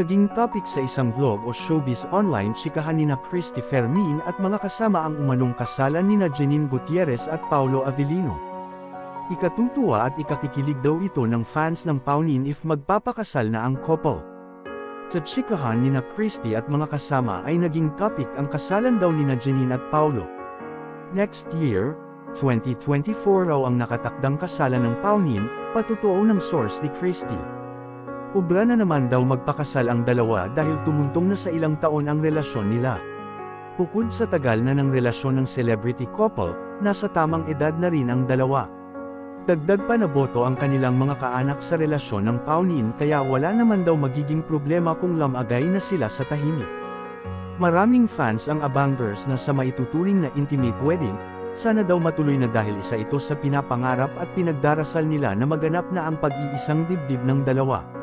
Naging topic sa isang vlog o showbiz online chikahan nina Christy Fermin at mga kasama ang umanong kasalan nina Janine Gutierrez at Paulo Avellino. Ikatutuwa at ikakikilig daw ito ng fans ng Paunin if magpapakasal na ang couple. Sa chikahan nina Christy at mga kasama ay naging topic ang kasalan daw nina Janine at Paulo. Next year, 2024 raw ang nakatakdang kasalan ng Paunin, patutuo ng source ni Christy. Ubra na naman daw magpakasal ang dalawa dahil tumuntong na sa ilang taon ang relasyon nila. Bukod sa tagal na ng relasyon ng celebrity couple, nasa tamang edad na rin ang dalawa. Dagdag pa na boto ang kanilang mga kaanak sa relasyon ng Paunin kaya wala naman daw magiging problema kung lamagay na sila sa tahimik. Maraming fans ang abangers na sa maituturing na intimate wedding, sana daw matuloy na dahil isa ito sa pinapangarap at pinagdarasal nila na maganap na ang pag-iisang dibdib ng dalawa.